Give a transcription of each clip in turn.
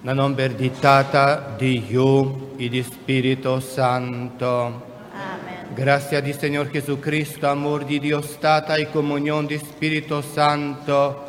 Na nombre di Tata, di Hijo y di Spirito Santo. Amen. Gracia di Señor Jesucristo, amor di Dios Tata y comunión di Spirito Santo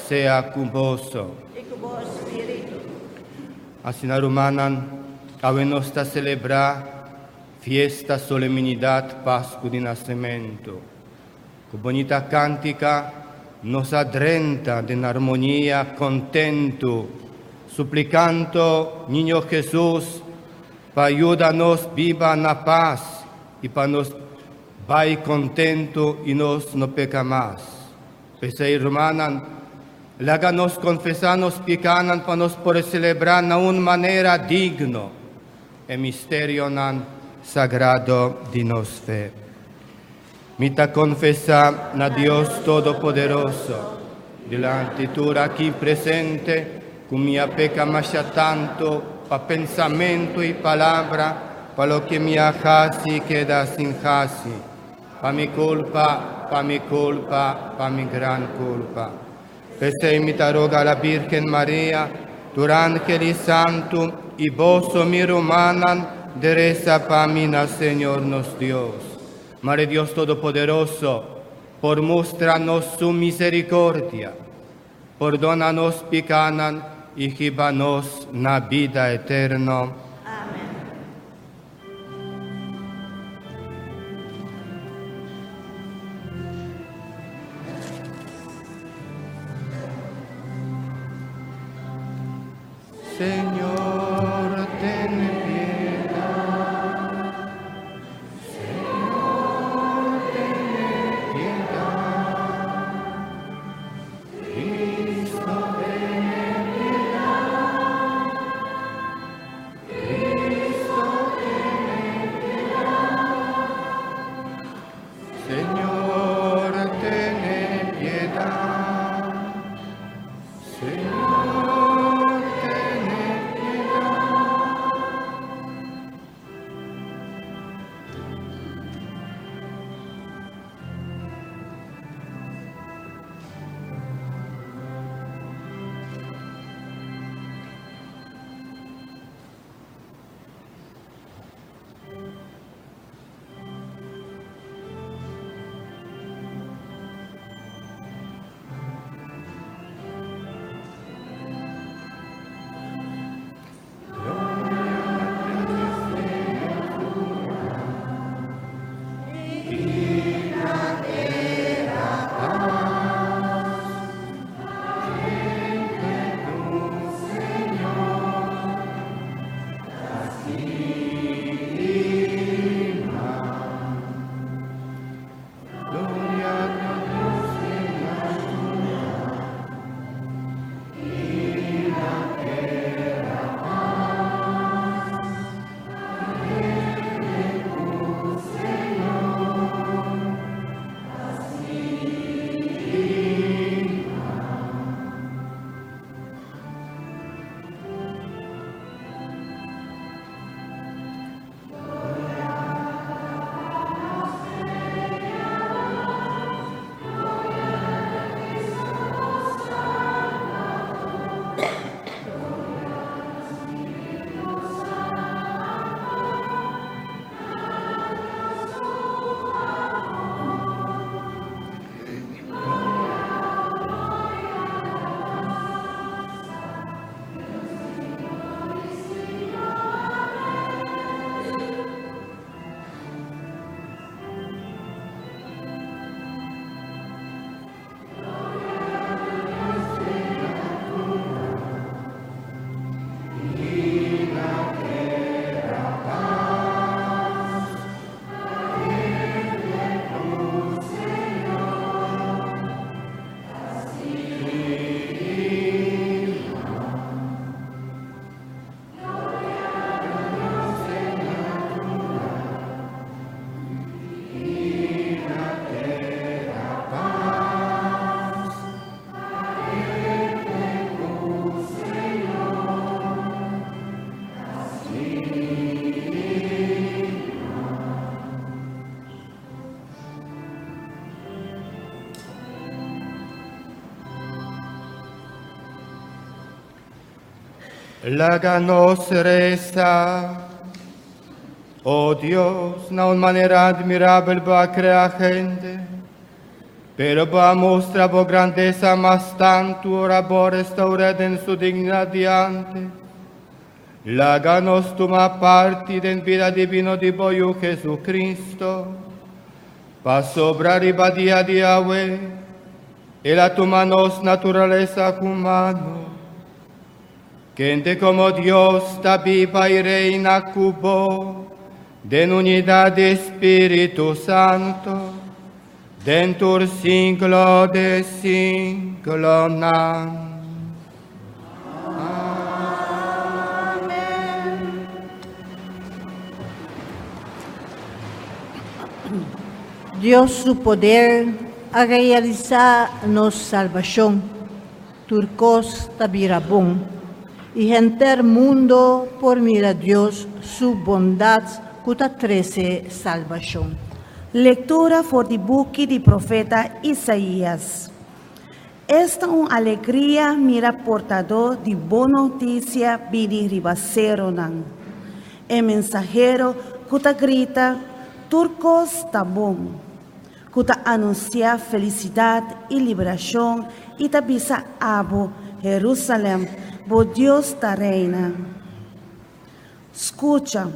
sea con vos. E cu vos spiritu. Asinar humanan, awe nosta celebra fiesta solemnidad Pascu di Nascimento. Con bonita cántica nos adrenta en armonía, contento, suplicando, Niño Jesús, pa ayúdanos viva na paz y pa nos vai contento y nos no peca más. Pese hermanan, láganos confesanos picanan pa nos por celebrar na un manera digno e misterio nan sagrado di nos fe. Mita confesa na Dios Todopoderoso, delante tura aquí presente, con mia peca masha tanto, pa pensamento y palabra, pa lo que mi hasi queda sin hasi, pa mi culpa, pa mi gran culpa. Peste imita roga la Virgen María, tur angeli santum, y vos mi romanan, de reza pa mina Señor nos Dios. Madre Dios Todopoderoso, por mostrarnos su misericordia, perdónanos picanan y gibanos na vida eterna. Amen. Señor, ten piedad. Señor, ten piedad. Cristo, ten piedad. Cristo, ten piedad. Señor, ten piedad. Señor, ten piedad. Láganos reza. Oh Dios, na una manera admirable va a crear gente, pero va a mostrar por grandeza más tanto, ora va restaurada en su dignidad de antes. Láganos tomar parte en vida divino de Boyo Jesucristo, para sobrar y día de Yahweh, y la tomanos naturaleza humana. Gente como Dios está viva y reina cubo, de unidad de Espíritu Santo, dentro del siglo de siglo. Amén. Dios su poder a realizar nuestra salvación, turcos tabirabón, y enter mundo por mira Dios su bondad cuta 13 salvación. Lectura for the book do profeta Isaías. Esta uma alegria mira portador de boa notícia bidi ribaceiro nan. E mensageiro cuta grita, turcos tá bom. Cuta anuncia felicidade e liberação e tabisa abo Jerusalém, bo Deus tá reina. Escuta,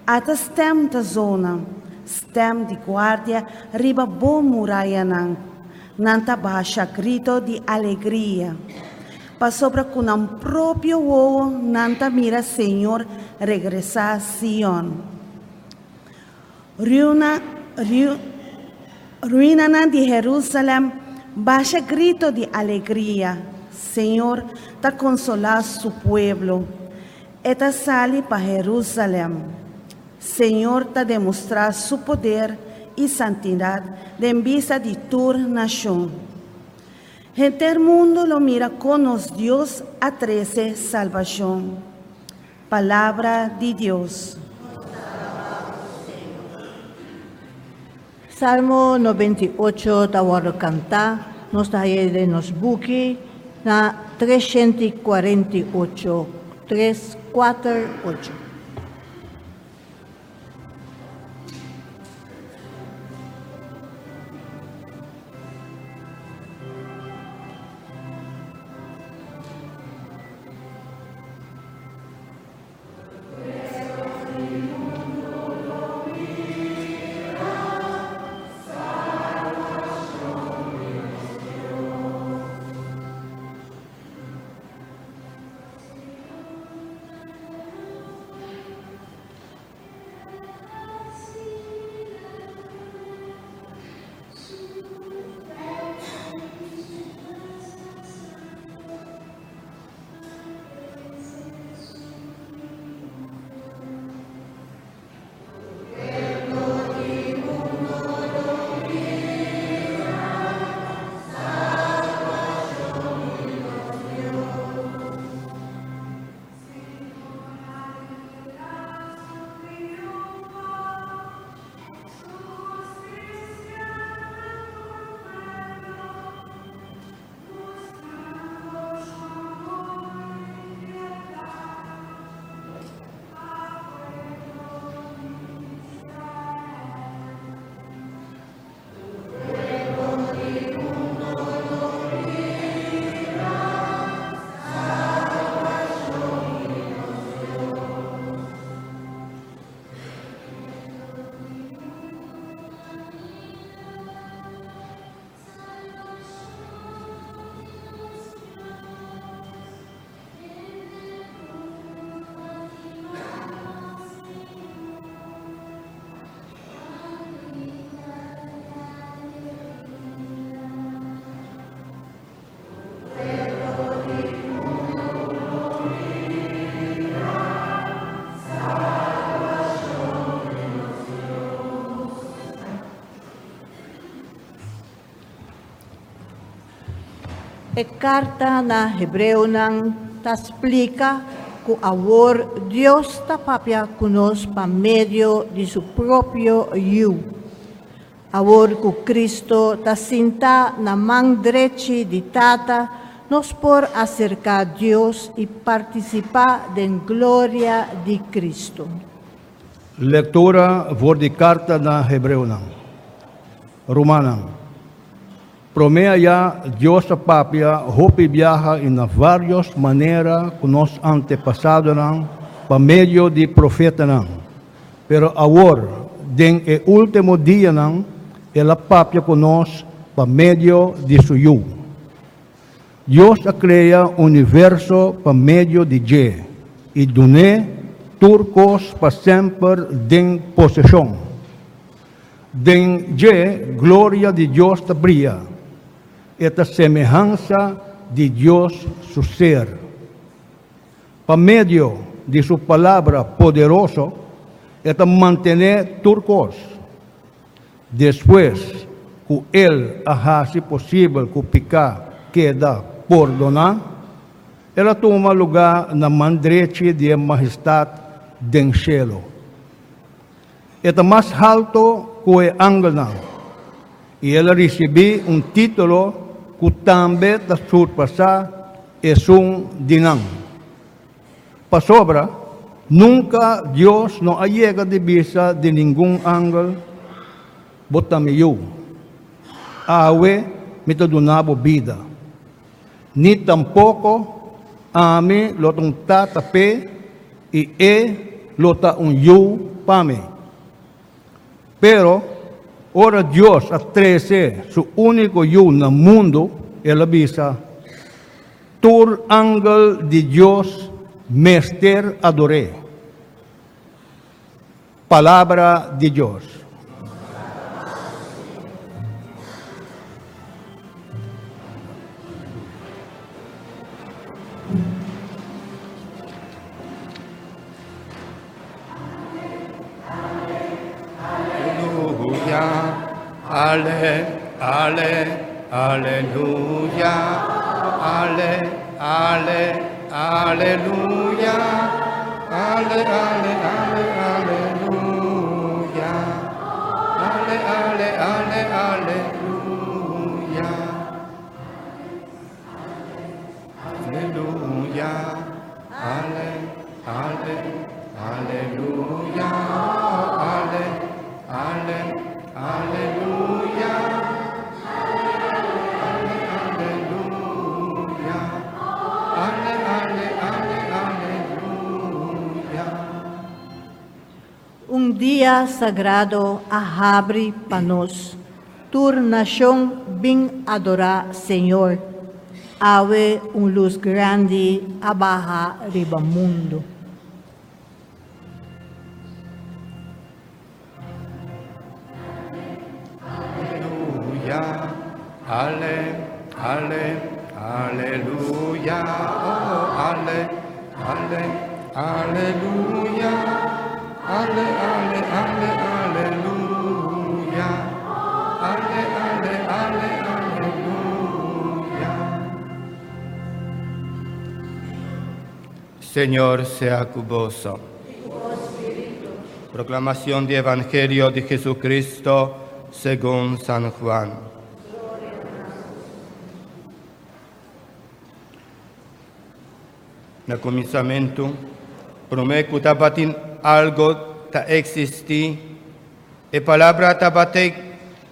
ata stem da zona, stem de guardia riba bo muralha nan, nanta baixa grito de alegria. Pa sobra com um próprio ovo, nanta mira Senhor regressar a Sion. Ruína de Jerusalém, baixa grito de alegria. Senhor, ta consolar su pueblo. Eta sale para Jerusalém. Senhor, ta demonstrar su poder e santidade en vista de tu nación. Gente mundo lo mira con nos Dios a 13 salvación. Palabra de Dios. Salmo 98 tawaro canta, nos daye de nos buki na 348, 348. E carta na Hebreu nang ta explica que amor Dios ta papia conosco por medio de su propio yu. Amor que Cristo ta sinta na mão direita de Tata nos por acercar a Dios y participar de la gloria de Cristo. Lectura voor de carta na Hebreeuwen. Romanen. Promea Dios sa papia, hopi viaja en varias maneras con los antepasados por medio de profetas. Pero ahora, en el último día, la papia conosco por medio de su Hijo. Dios ha creado o universo por medio de Je y doné turcos para sempre en posesión. Den Je, gloria de Dios te brilla, esta semejanza de Dios su ser. Por medio de su palabra poderosa, esta mantener turcos. Después, que Él hace posible que o pecado queda perdonado, ela toma lugar na mandreche de majestade del cielo. É mais alto que o ángel, e ela recebe título que também está surpassar é dinam. Para sobra, nunca Deus não llega de vista de nenhum ángel, botamiyo. Awe, me te donava vida. Ni tampoco a mí lo tatape y lo ta pame. Pero, ora Dios atrece su único yo en el mundo, él avisa, tur ángel de Dios, mester adoré. Palabra de Dios. Ale, aleluya, aleluya, aleluya, aleluya, aleluya, aleluya, aleluya, aleluya. Un día sagrado abre para nos, tu nación vin adorar Señor, ave luz grande abaja riba mundo. Aleluya, oh, aleluya, aleluya, aleluya. Señor sea con vos. Proclamación del Evangelio de Jesucristo según San Juan. No comienzo, prometo que tabatin algo ta existi, e palabra tabate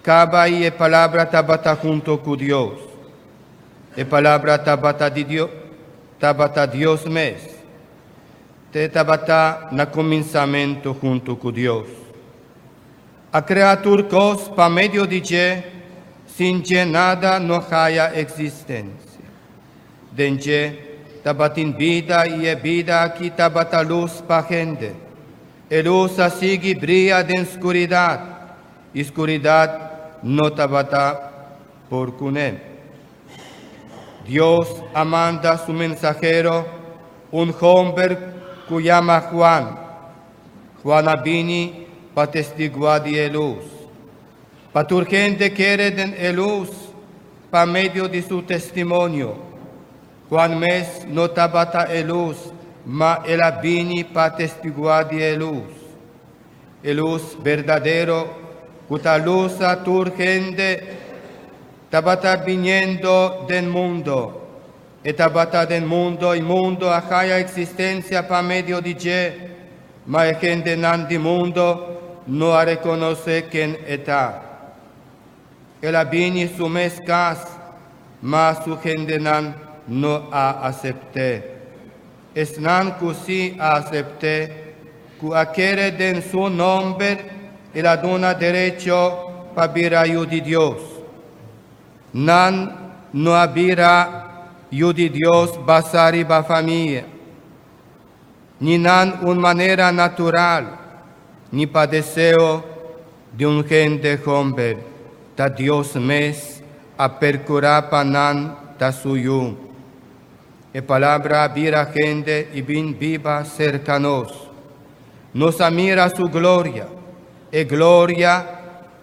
caba y e palabra tabata junto con Dios. E palabra tabata de Dios, tabata Dios mes. Te tabata na comienzo junto con Dios. A creatur cos pa medio de je, sin je nada no haya existencia. Denje, tabatin vida y vida que tabata luz pa gente. E luz así brilla de oscuridad. Oscuridad no tabata por cunem. Dios manda su mensajero, un hombre que llama Juan. Juan vini pa testiguar de luz. Pa tu gente quiere de luz pa medio de su testimonio. Juan mes no tabata luz, ma el vini pa testiguar de luz. Luz verdadero, cuta luz a tu gente tabata viniendo del mundo. Etabata del mundo, il mondo haya existencia pa medio di je, ma e gente nan di mundo no a reconoce quien eta. El abini su mescas, ma su gente nan no a acepte. Es nan così a acepte, cu acquere den su nombre e la dona derecho pa bira yu di Dios. Nan no abira yu di Dios basari ba familia, ni nan un manera natural, ni pa deseo de un gente hombre, ta Dios mes a percura pa nan ta suyu. E palabra vira gente y bin viva cercanos. Nos amira su gloria, e gloria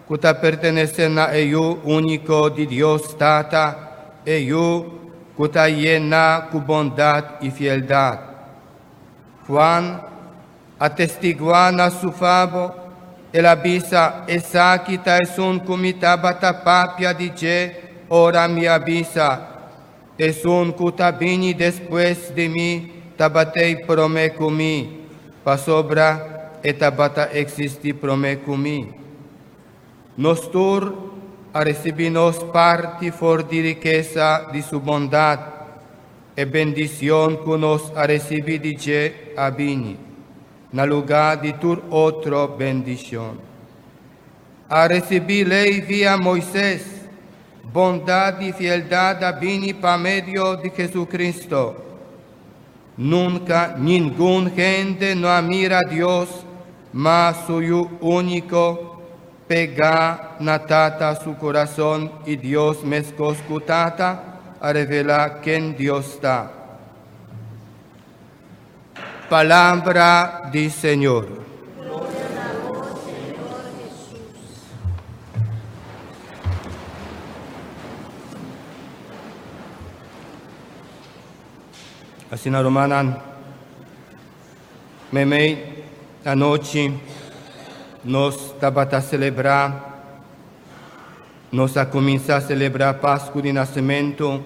que ta pertenecen a ello único di Dios Tata, ello que ta llena cu bondad y fieldad. Juan atestiguan a su favo, el avisa, esa quita es un comita batapapia di je, ora mi avisa, es un cutabini después de mí, tabatei prome cumi, pa sobra etabata existi prome cumi. Nostur a recibinos parti for di riqueza di su bondad, e bendición que nos a recibir di je abini, na lugar di tur otro bendición. A recibir ley vía Moisés, bondad y fieldad abini pa medio de Jesucristo. Nunca ningún gente no admira a Dios, mas suyo único pega natata su corazón y Dios mescoscutata a revelar quién Dios está. Palabra del Señor. Así na romanan, memei anoche nos tabata celebrar, nos a comienza a celebrar Pascua di Nascimento,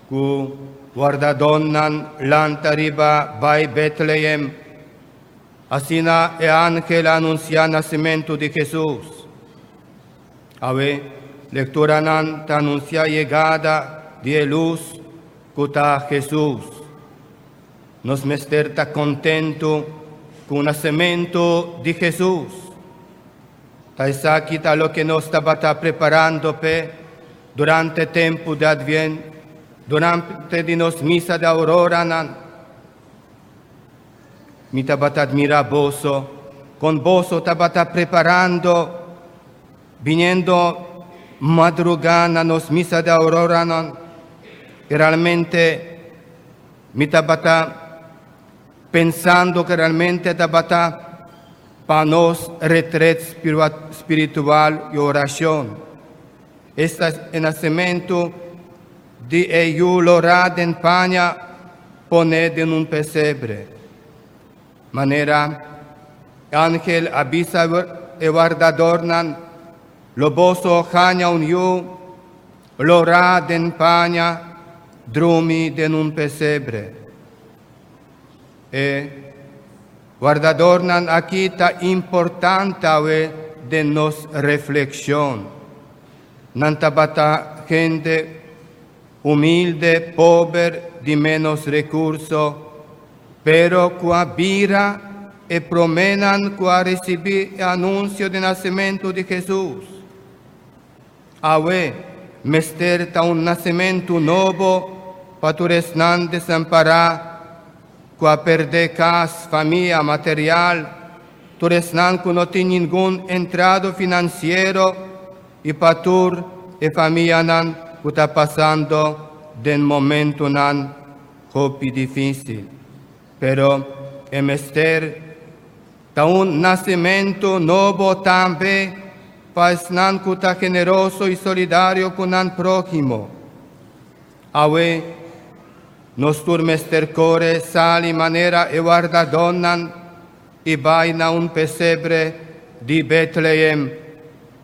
cu guardadonnan l'antariba vai Betlehem, así na e ángel anuncia Nascimento de Jesús. Ave, lectura nan ta anuncia llegada de luz, cuta Jesús. Nos mesterta contento con el nacimiento de Jesús. Taisakita lo que nos estaba preparando durante el tiempo de Adviento, durante la misa de aurora. Mi tabata admira boso, con boso tabata preparando, viniendo madrugana nos misa de aurora. Y realmente mi tabata pensando que realmente tabata para nos retret espiritual y oración. Este es el nacimiento de ello lorad en paña poned en un pesebre. Manera, ángel avisa e guardadornan, loboso jaña un yu, lorad en paña, drumi en un pesebre. Guardadornan aquí ta importante de nos reflexión. Nantabata gente humilde, pobre, de menos recursos, pero qua vira e promenan qua recibir anuncio de nacimiento de Jesús. Awe, mesterta un nacimiento nuevo, paturesnan desamparar, qua perde casa, familia, material, turesnan que no tiene ningún entrado financiero y patur e familia nan que está pasando den momento nan hopi difícil. Pero el mester ta un nacimiento nuevo también pasnan que está generoso y solidario con el prójimo. Awe, nostur mester core sali manera e guardadonnan e vaina un pesebre di Betlehem,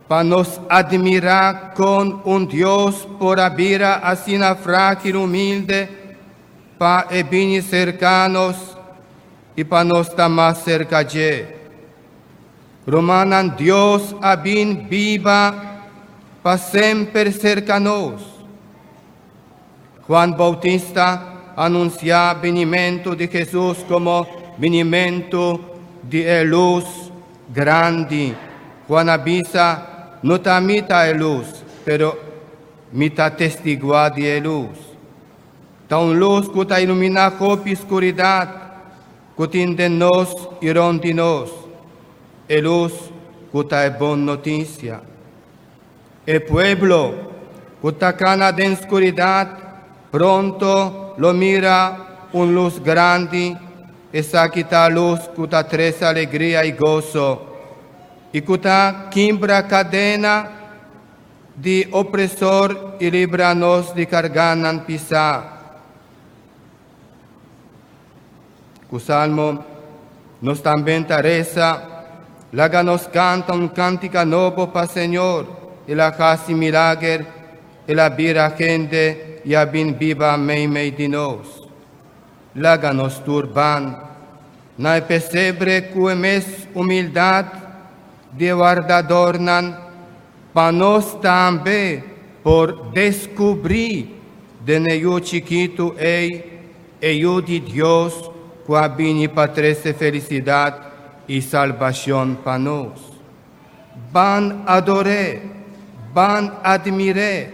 pa nos admirar con un Dios por abira así na frágil humilde pa e bini cercanos y pa nosta más cerca je. Romanan Dios abin viva pa sempre cercanos. Juan Bautista anuncia venimento de Jesús como venimento de luz grande. Juan avisa, no ta mita luz, pero mita testigua de luz. Ta un luz que ta ilumina hopi oscuridad, que tinde nos y rondinos. E luz que ta es bon noticia. El pueblo que ta cana de oscuridad, pronto lo mira un luz grande, esa quita luz que ta tres alegría y gozo. Y que ta quimbra cadena de opresor y libranos de carganan pisar. Que salmo nos también reza, laga nos canta un cántica nuevo pa Señor, y la casi milagre, y la vira gente, y abin viva mei di nos. Laga nos turban, na pesebre cuemes humildad, de guardadornan, pa nos tambe por descubrir de neyo chiquito e yo de Dios, qua bini patrese felicidad y salvación pa nos. Van adoré, van admiré,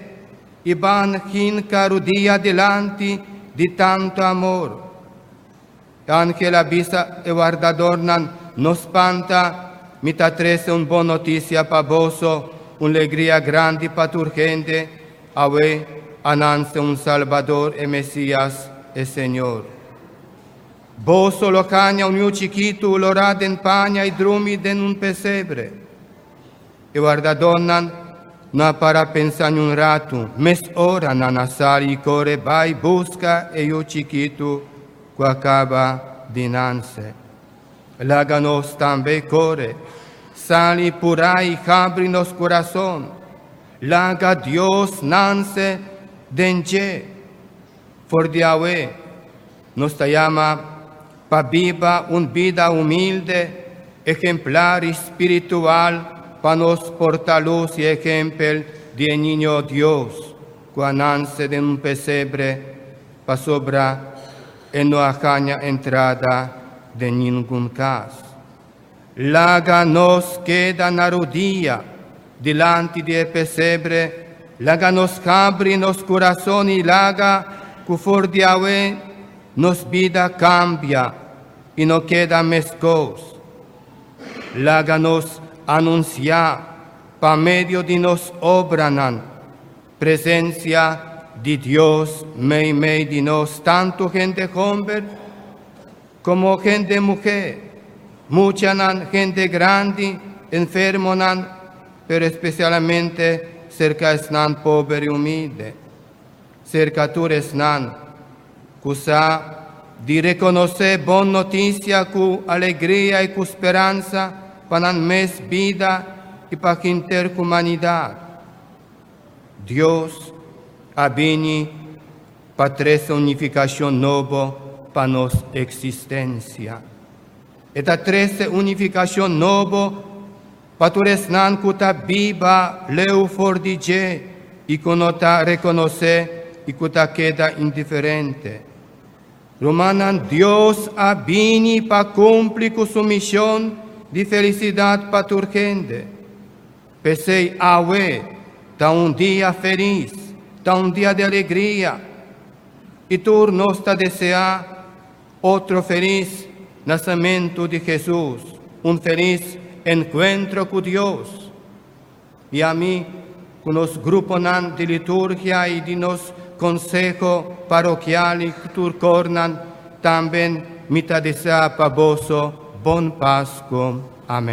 y van hincarudía delante de tanto amor. Ángel avisa e guardadornan, nos spanta, mita trece un buona noticia pa voso, un'allegria grande pa turgente, ave ananse un Salvador e Mesías e Señor. Voso lo caña un niño chiquito, lo raden paña y drumi den un pesebre. E guardadornan, na para pensar un rato, mes ora na nasari core vai busca e io chiquito, que acaba dinanse. Láganos también core, sali purai cabri nos corazón, laga Dios nance denje, for Diawe, nos llama pa viva un vida humilde, ejemplar espiritual, pa nos portar luz y ejemplo de niño Dios, que nance de un pesebre, pa sobra en no acaña entrada de ningún caso. Laga nos queda na rodilla, delante de pesebre, laga nos abri nos corazón y laga, que for de Yahweh, nos vida cambia y no queda mescos. Laga nos anuncia, pa medio de nos obranan, presencia de Dios, mei de nos, tanto gente joven, como gente mujer, mucha gente grande, enfermo, pero especialmente cerca están pobre y humilde. Cerca tú están, cusa de reconocer buena noticia, cu alegría y cu esperanza, para mes vida y para interhumanidad. Dios avini para tres unificación nueva, para nos existencia. Esta trece unificación novo, para tu resnan kuta viva leu for dije, y kunota reconoce y kuta queda indiferente. Romanan Dios abini para cumplir con su misión de felicidad para tu gente. Pensei, ta un día feliz, ta un día de alegría, y tú nos te desea otro feliz nacimiento de Jesús, un feliz encuentro con Dios. Y a mí, con los grupos de liturgia y de los consejos parroquiales que turcornan, también me desea para vos, bon Pascua. Amén.